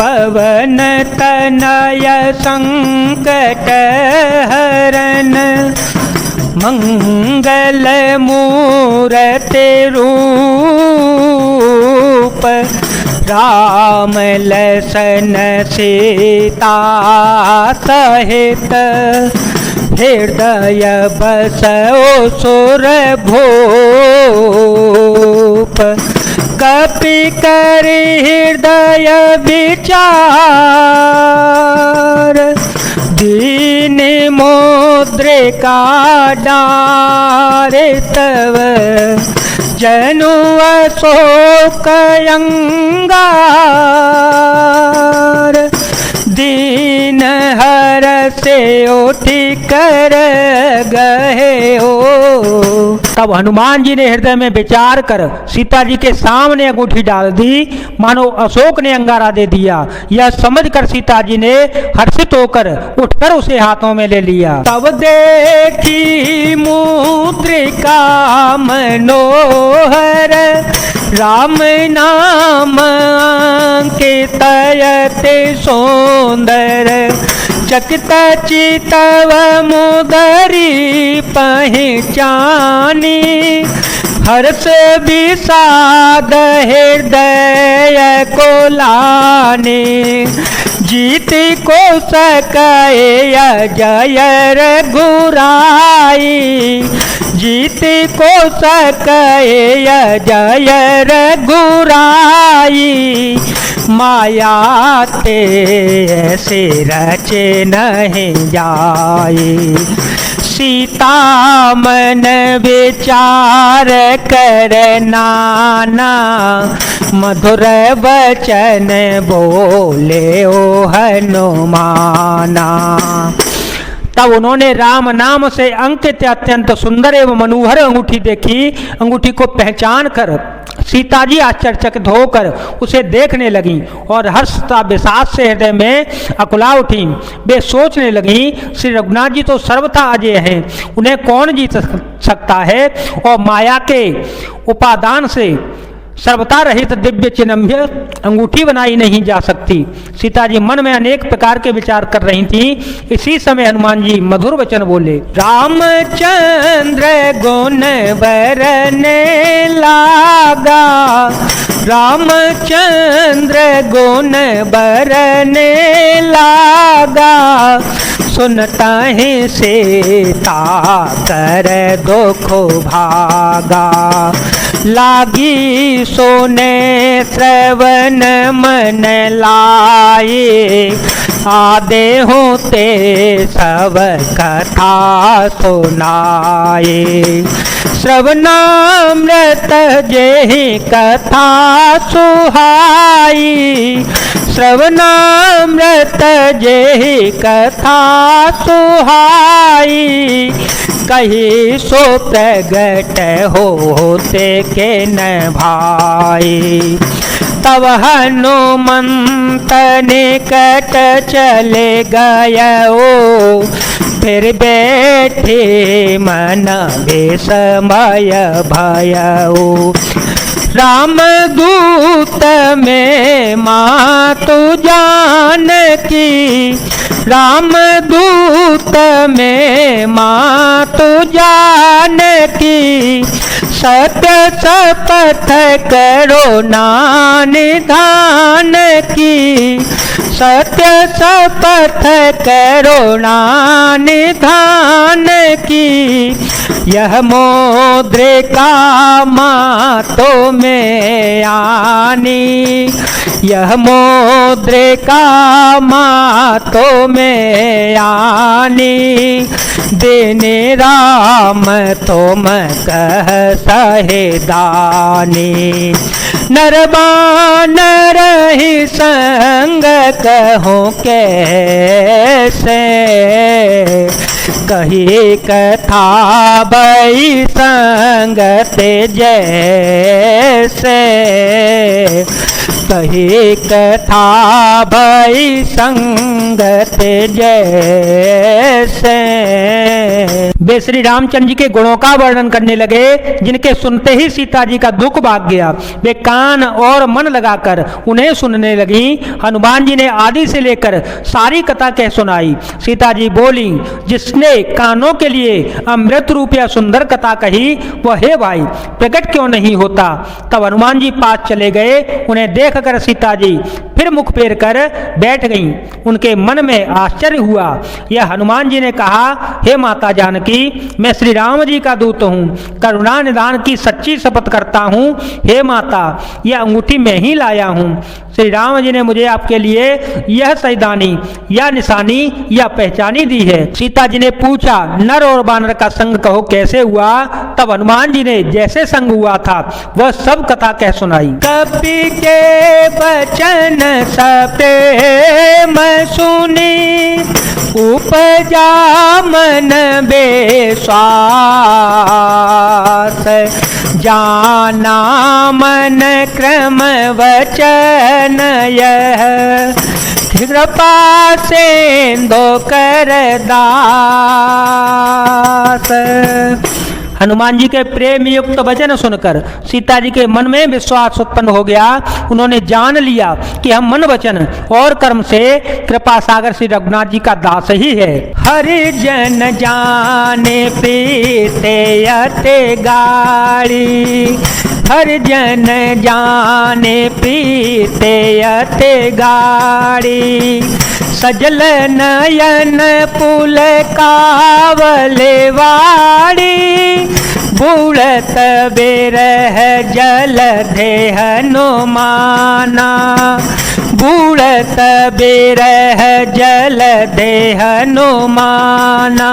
पवन तनय संकट हरन मंगल मूरति रूप राम लसन सीता सहित हृदय बसो सुर भूप कपि कर हृदय विचार दीन मुद्रिका डारे तव जनु अशोक अंगार दीन हर से उठी कर गए हो। तब हनुमान जी ने हृदय में विचार कर सीता जी के सामने अंगूठी डाल दी, मानो अशोक ने अंगारा दे दिया। यह समझकर सीता जी ने हर्षित होकर उठकर उसे हाथों में ले लिया। तब देखी मुद्रिका मनोहर राम नाम के तयते सौंदर चकित चितव मुदरी पहचानी हर्ष विषाद हृदय को लाने जीत को सके जय रघुराई जीत को सके जय रघुराई माया ते ऐसे रचे नहीं जाए सीता मन विचार कर नाना मधुर वचन बोले ओ हनुमाना। तब उन्होंने राम नाम से अंकित अत्यंत सुंदर एवं मनोहर अंगूठी देखी। अंगूठी को पहचान कर सीता जी आश्चर्यचकित होकर उसे देखने लगी और हर्षता विषाद से हृदय में अकुला उठी। वे सोचने लगी श्री रघुनाथ जी तो सर्वथा अजय हैं, उन्हें कौन जीत सकता है और माया के उपादान से सर्वथा रहित दिव्य चिन्ह अंगूठी बनाई नहीं जा सकती। सीता जी मन में अनेक प्रकार के विचार कर रही थी। इसी समय हनुमान जी मधुर वचन बोले। रामचंद्र गुण बरने लागा रामचंद्र गुण बरने लागा सुनता ही सीता कर दुख भागा लागी सोने श्रवण मन लाए आदे होते सब कथा सुनाए श्रवणामृत जेहि कथा सुहाई श्रवणामृत जेहि कथा सुहाई कही सो प्रगट होते के न भाई तब हनुमंत निकट चले गयो फिर बैठे मन विस्मय भयो राम दूत में मातु जानकी राम दूत में मातु जानकी सत्य शपथ करो निधान की सत्य शपथ करो निधान की यह मुद्रिका मातों में आनी यह मुद्रिका मातों में आनी देने राम तुम कह सहेदानी नरबानर ही संग कहूँ कैसे कही कथा बई संगत जैसे कहे कथा भई संगत जैसे। वे श्री रामचंद्र जी के गुणों का वर्णन करने लगे, जिनके सुनते ही सीता जी का दुख भाग गया। वे कान और मन लगाकर उन्हें सुनने लगी। हनुमान जी ने आदि से लेकर सारी कथा कह सुनाई। सीता जी बोली, जिसने कानों के लिए अमृत रूप या सुंदर कथा कही, वह हे भाई प्रकट क्यों नहीं होता। तब हनुमान जी पास चले गए। उन्हें देखकर सीता जी फिर मुख फेर कर बैठ गईं। उनके मन में आश्चर्य हुआ। यह हनुमान जी ने कहा, हे माता जानकी, मैं श्री राम जी का दूत हूँ, करुणा निधान की सच्ची शपथ करता हूँ। हे माता, यह अंगूठी मैं ही लाया हूँ। श्री राम जी ने मुझे आपके लिए यह सैदानी या निशानी या पहचानी दी है। सीता जी ने पूछा, नर और बानर का संग कहो कैसे हुआ। तब हनुमान जी ने जैसे संग हुआ था वह सब कथा कह सुनाई। कपि के वचन सप्रेम सुनी, उपजा मन बेस्वास, जाना मन क्रम वचन यह, कृपा सेंदो कर दास। हनुमान जी के प्रेम युक्त वचन सुनकर सीता जी के मन में विश्वास उत्पन्न हो गया। उन्होंने जान लिया कि हम मन वचन और कर्म से कृपा सागर श्री रघुनाथ जी का दास ही है। हरि जन जाने प्रीते अते गाड़ी, हर जन जाने प्रीते अते गाड़ी, सजल नयन पुल कावले वाड़ी, बूढ़त बेरह जल दे हनुमाना, बूढ़त बेरह जल दे हनुमाना।